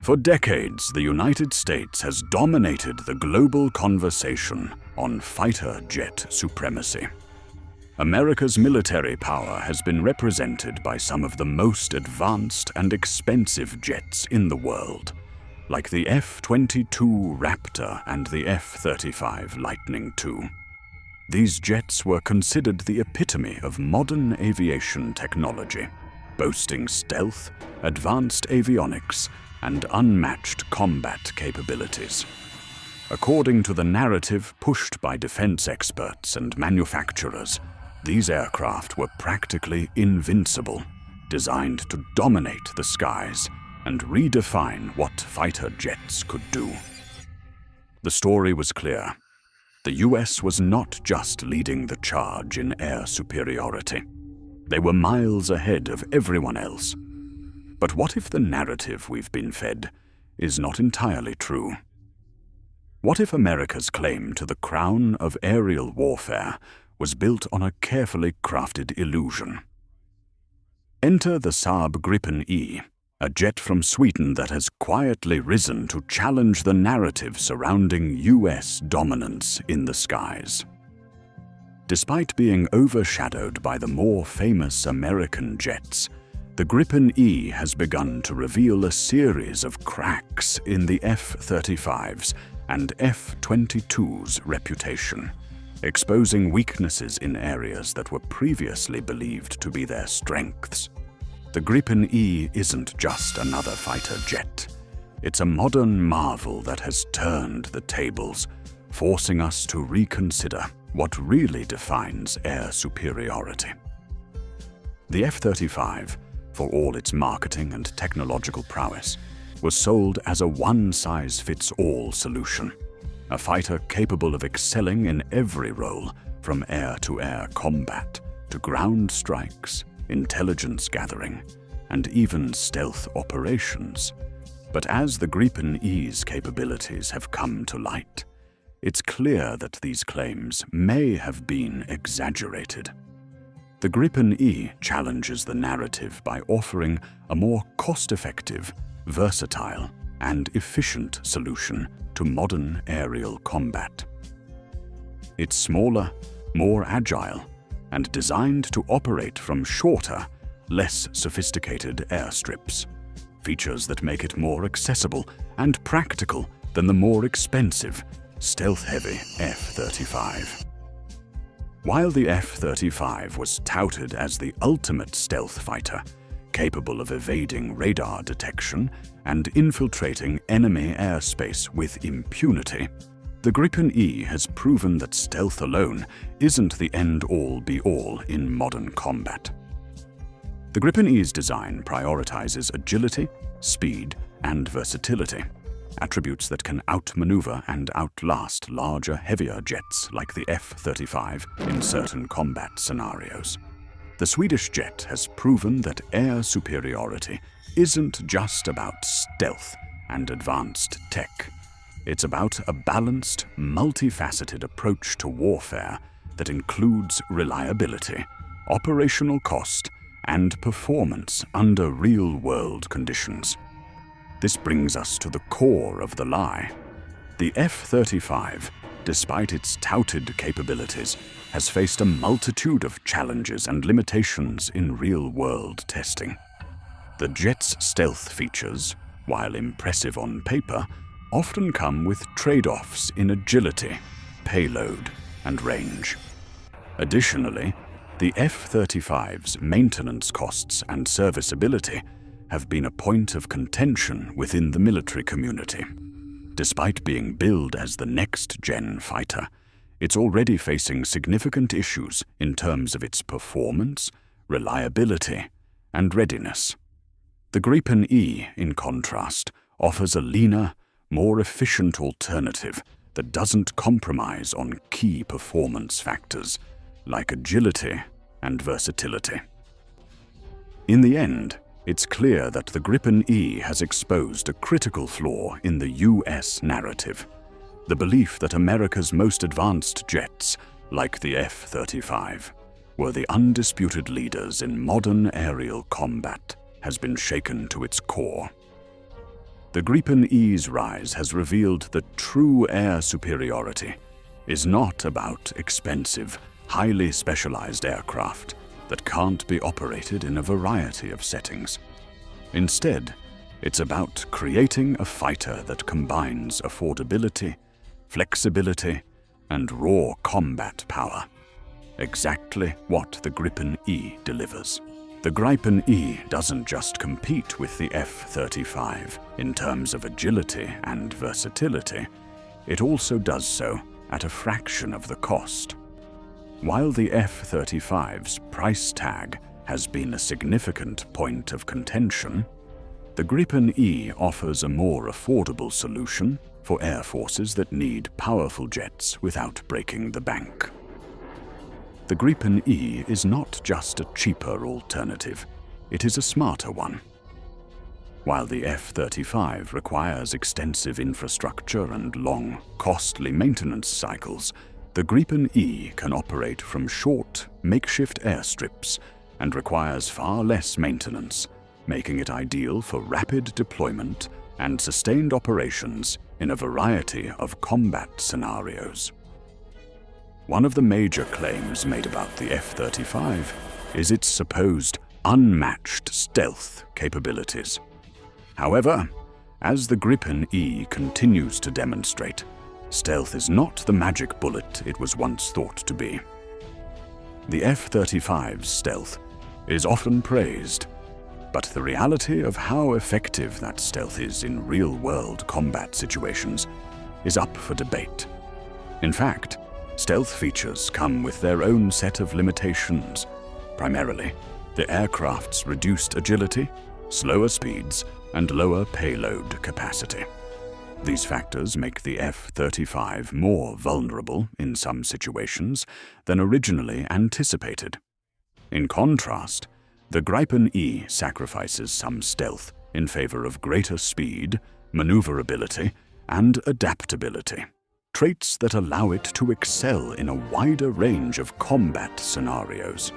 For decades, the United States has dominated the global conversation on fighter jet supremacy. America's military power has been represented by some of the most advanced and expensive jets in the world, like the F-22 Raptor and the F-35 Lightning II. These jets were considered the epitome of modern aviation technology, boasting stealth, advanced avionics, and unmatched combat capabilities. According to the narrative pushed by defense experts and manufacturers, these aircraft were practically invincible, designed to dominate the skies and redefine what fighter jets could do. The story was clear. The US was not just leading the charge in air superiority. They were miles ahead of everyone else. But what if the narrative we've been fed is not entirely true? What if America's claim to the crown of aerial warfare was built on a carefully crafted illusion? Enter the Saab Gripen-E, a jet from Sweden that has quietly risen to challenge the narrative surrounding US dominance in the skies. Despite being overshadowed by the more famous American jets, the Gripen-E has begun to reveal a series of cracks in the F-35's and F-22's reputation, exposing weaknesses in areas that were previously believed to be their strengths. The Gripen-E isn't just another fighter jet. It's a modern marvel that has turned the tables, forcing us to reconsider what really defines air superiority. The F-35, for all its marketing and technological prowess, was sold as a one-size-fits-all solution, a fighter capable of excelling in every role from air-to-air combat to ground strikes, intelligence gathering, and even stealth operations. But as the Gripen-E's capabilities have come to light, it's clear that these claims may have been exaggerated. The Gripen-E challenges the narrative by offering a more cost-effective, versatile, and efficient solution to modern aerial combat. It's smaller, more agile, and designed to operate from shorter, less sophisticated airstrips, features that make it more accessible and practical than the more expensive, stealth-heavy F-35. While the F-35 was touted as the ultimate stealth fighter, capable of evading radar detection and infiltrating enemy airspace with impunity, the Gripen-E has proven that stealth alone isn't the end-all be-all in modern combat. The Gripen-E's design prioritizes agility, speed, and versatility, attributes that can outmaneuver and outlast larger, heavier jets like the F-35 in certain combat scenarios. The Swedish jet has proven that air superiority isn't just about stealth and advanced tech. It's about a balanced, multifaceted approach to warfare that includes reliability, operational cost, and performance under real-world conditions. This brings us to the core of the lie. The F-35, despite its touted capabilities, has faced a multitude of challenges and limitations in real-world testing. The jet's stealth features, while impressive on paper, often come with trade-offs in agility, payload, and range. Additionally, the F-35's maintenance costs and serviceability have been a point of contention within the military community. Despite being billed as the next-gen fighter, it's already facing significant issues in terms of its performance, reliability, and readiness. The Gripen-E, in contrast, offers a leaner, more efficient alternative that doesn't compromise on key performance factors like agility and versatility. In the end, it's clear that the Gripen-E has exposed a critical flaw in the US narrative: the belief that America's most advanced jets, like the F-35, were the undisputed leaders in modern aerial combat, has been shaken to its core. The Gripen-E's rise has revealed that true air superiority is not about expensive, highly specialized aircraft that can't be operated in a variety of settings. Instead, it's about creating a fighter that combines affordability, flexibility, and raw combat power. Exactly what the Gripen-E delivers. The Gripen-E doesn't just compete with the F-35 in terms of agility and versatility, it also does so at a fraction of the cost. While the F-35's price tag has been a significant point of contention, the Gripen-E offers a more affordable solution for air forces that need powerful jets without breaking the bank. The Gripen-E is not just a cheaper alternative, it is a smarter one. While the F-35 requires extensive infrastructure and long, costly maintenance cycles, the Gripen-E can operate from short, makeshift airstrips and requires far less maintenance, making it ideal for rapid deployment and sustained operations in a variety of combat scenarios. One of the major claims made about the F-35 is its supposed unmatched stealth capabilities. However, as the Gripen-E continues to demonstrate, stealth is not the magic bullet it was once thought to be. The F-35's stealth is often praised, but the reality of how effective that stealth is in real-world combat situations is up for debate. In fact, stealth features come with their own set of limitations, primarily the aircraft's reduced agility, slower speeds, and lower payload capacity. These factors make the F-35 more vulnerable in some situations than originally anticipated. In contrast, the Gripen-E sacrifices some stealth in favor of greater speed, maneuverability, and adaptability, traits that allow it to excel in a wider range of combat scenarios.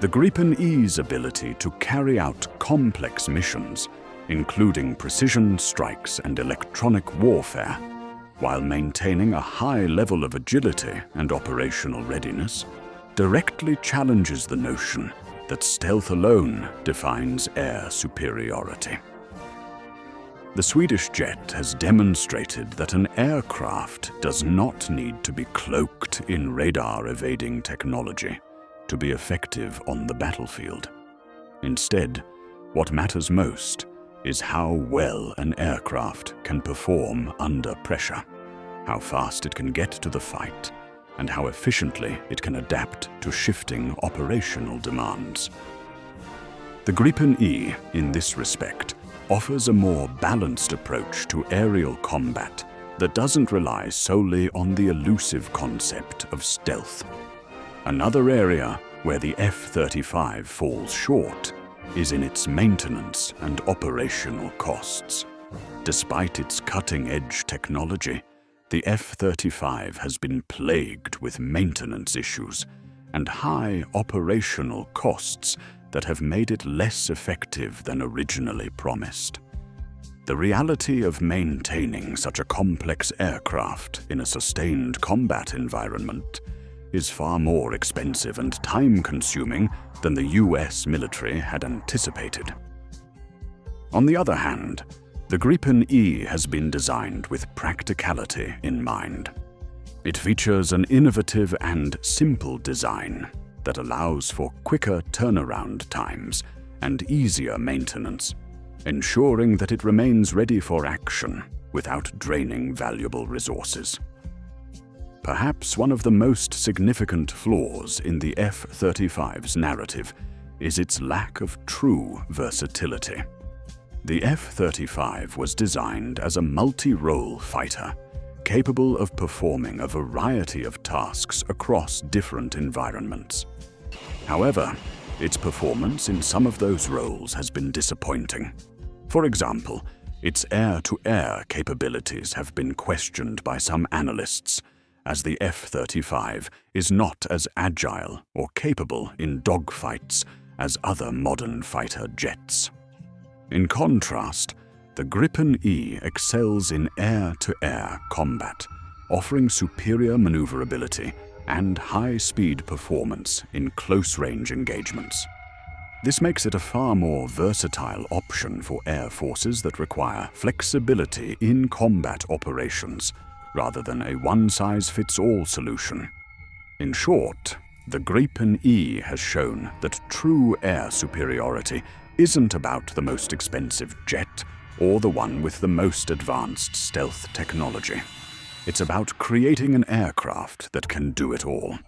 The Gripen-E's ability to carry out complex missions, including precision strikes and electronic warfare, while maintaining a high level of agility and operational readiness, directly challenges the notion that stealth alone defines air superiority. The Swedish jet has demonstrated that an aircraft does not need to be cloaked in radar-evading technology to be effective on the battlefield. Instead, what matters most is how well an aircraft can perform under pressure, how fast it can get to the fight, and how efficiently it can adapt to shifting operational demands. The Gripen-E, in this respect, offers a more balanced approach to aerial combat that doesn't rely solely on the elusive concept of stealth. Another area where the F-35 falls short is in its maintenance and operational costs. Despite its cutting-edge technology, the F-35 has been plagued with maintenance issues and high operational costs that have made it less effective than originally promised. The reality of maintaining such a complex aircraft in a sustained combat environment is far more expensive and time-consuming than the US military had anticipated. On the other hand, the Gripen-E has been designed with practicality in mind. It features an innovative and simple design that allows for quicker turnaround times and easier maintenance, ensuring that it remains ready for action without draining valuable resources. Perhaps one of the most significant flaws in the F-35's narrative is its lack of true versatility. The F-35 was designed as a multi-role fighter, capable of performing a variety of tasks across different environments. However, its performance in some of those roles has been disappointing. For example, its air-to-air capabilities have been questioned by some analysts, as the F-35 is not as agile or capable in dogfights as other modern fighter jets. In contrast, The Gripen-E excels in air-to-air combat, offering superior maneuverability and high-speed performance in close-range engagements. This makes it a far more versatile option for air forces that require flexibility in combat operations, rather than a one-size-fits-all solution. In short, the Gripen-E has shown that true air superiority isn't about the most expensive jet or the one with the most advanced stealth technology. It's about creating an aircraft that can do it all.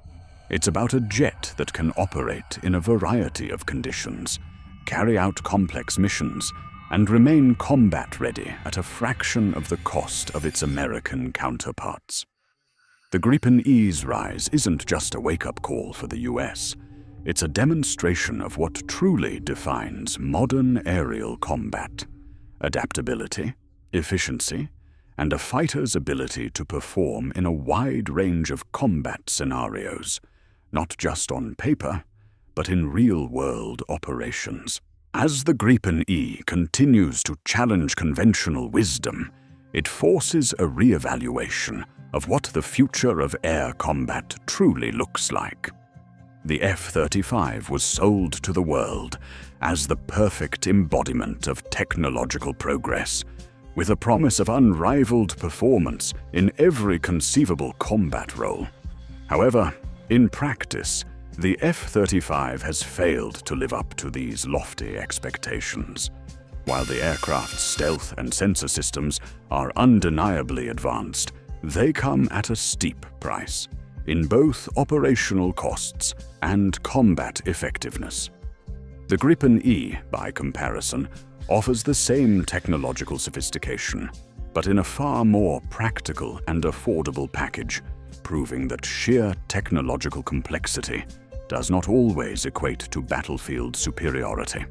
It's about a jet that can operate in a variety of conditions, carry out complex missions, and remain combat-ready at a fraction of the cost of its American counterparts. The Gripen-E's rise isn't just a wake-up call for the US. It's a demonstration of what truly defines modern aerial combat: adaptability, efficiency, and a fighter's ability to perform in a wide range of combat scenarios, not just on paper, but in real-world operations. As the Gripen-E continues to challenge conventional wisdom, it forces a re-evaluation of what the future of air combat truly looks like. The F-35 was sold to the world as the perfect embodiment of technological progress, with a promise of unrivaled performance in every conceivable combat role. However, in practice, the F-35 has failed to live up to these lofty expectations. While the aircraft's stealth and sensor systems are undeniably advanced, they come at a steep price, in both operational costs and combat effectiveness. The Gripen-E, by comparison, offers the same technological sophistication, but in a far more practical and affordable package, proving that sheer technological complexity does not always equate to battlefield superiority.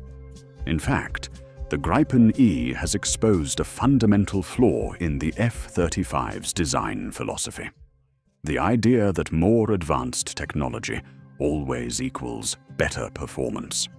In fact, the Gripen-E has exposed a fundamental flaw in the F-35's design philosophy: the idea that more advanced technology always equals better performance.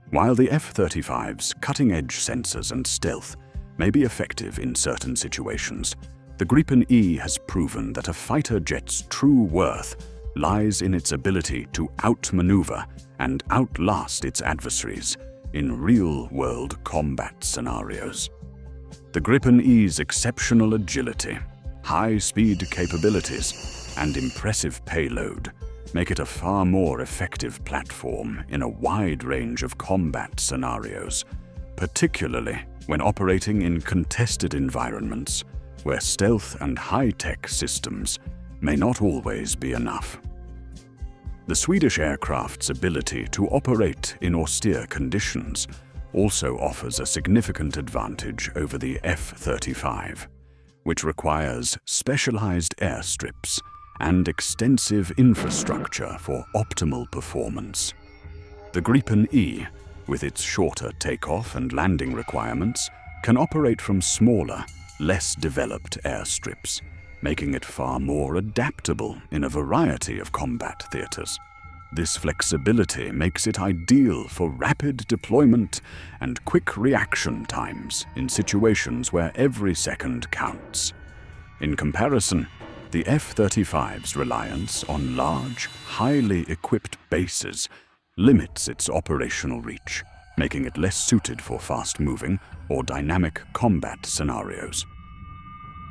While the F-35's cutting-edge sensors and stealth may be effective in certain situations, the Gripen-E has proven that a fighter jet's true worth lies in its ability to outmaneuver and outlast its adversaries in real-world combat scenarios. The Gripen-E's exceptional agility, high-speed capabilities, and impressive payload make it a far more effective platform in a wide range of combat scenarios, particularly when operating in contested environments where stealth and high-tech systems may not always be enough. The Swedish aircraft's ability to operate in austere conditions also offers a significant advantage over the F-35, which requires specialized airstrips and extensive infrastructure for optimal performance. The Gripen-E, with its shorter takeoff and landing requirements, can operate from smaller, less developed airstrips, making it far more adaptable in a variety of combat theaters. This flexibility makes it ideal for rapid deployment and quick reaction times in situations where every second counts. In comparison, the F-35's reliance on large, highly equipped bases limits its operational reach, making it less suited for fast-moving or dynamic combat scenarios.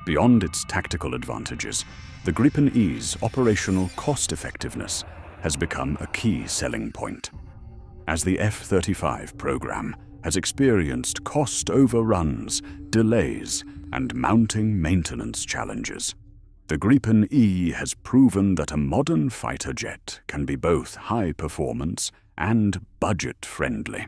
Beyond its tactical advantages, the Gripen-E's operational cost-effectiveness has become a key selling point. As the F-35 program has experienced cost overruns, delays, and mounting maintenance challenges, the Gripen-E has proven that a modern fighter jet can be both high-performance and budget-friendly.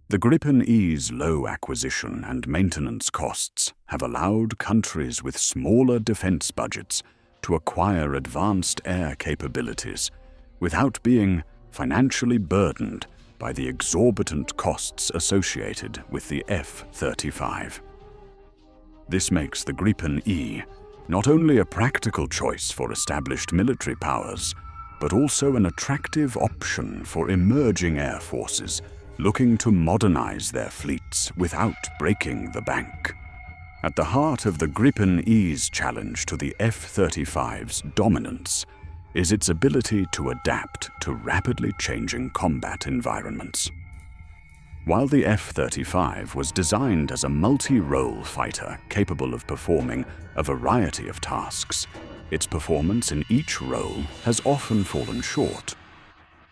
The Gripen-E's low acquisition and maintenance costs have allowed countries with smaller defense budgets to acquire advanced air capabilities without being financially burdened by the exorbitant costs associated with the F-35. This makes the Gripen-E not only a practical choice for established military powers, but also an attractive option for emerging air forces looking to modernize their fleets without breaking the bank. At the heart of the Gripen-E's challenge to the F-35's dominance is its ability to adapt to rapidly changing combat environments. While the F-35 was designed as a multi-role fighter capable of performing a variety of tasks, its performance in each role has often fallen short.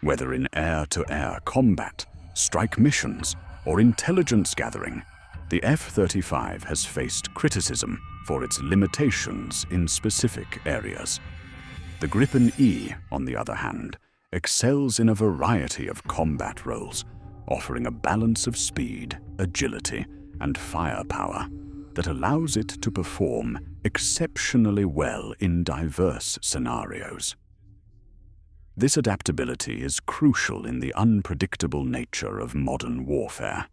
Whether in air-to-air combat, strike missions, or intelligence gathering, the F-35 has faced criticism for its limitations in specific areas. The Gripen-E, on the other hand, excels in a variety of combat roles, offering a balance of speed, agility, and firepower that allows it to perform exceptionally well in diverse scenarios. This adaptability is crucial in the unpredictable nature of modern warfare,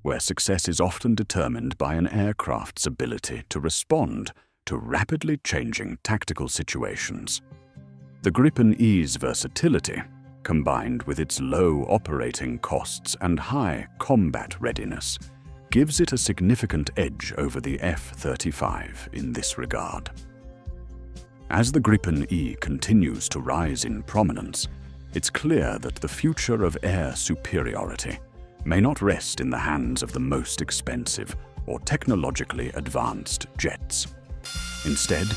where success is often determined by an aircraft's ability to respond to rapidly changing tactical situations. The Gripen-E's versatility, combined with its low operating costs and high combat readiness, gives it a significant edge over the F-35 in this regard. As the Gripen-E continues to rise in prominence, it's clear that the future of air superiority may not rest in the hands of the most expensive or technologically advanced jets. Instead,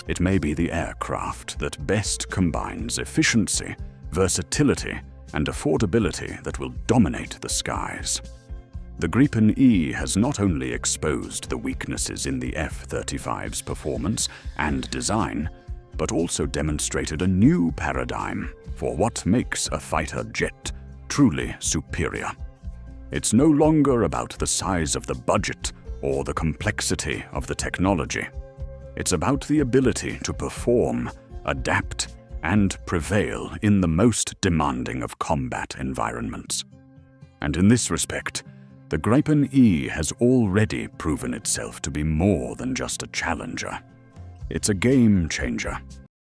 it may be the aircraft that best combines efficiency, versatility, and affordability that will dominate the skies. The Gripen-E has not only exposed the weaknesses in the F-35's performance and design, but also demonstrated a new paradigm for what makes a fighter jet truly superior. It's no longer about the size of the budget or the complexity of the technology. It's about the ability to perform, adapt, and prevail in the most demanding of combat environments. And in this respect, the Gripen-E has already proven itself to be more than just a challenger. It's a game changer,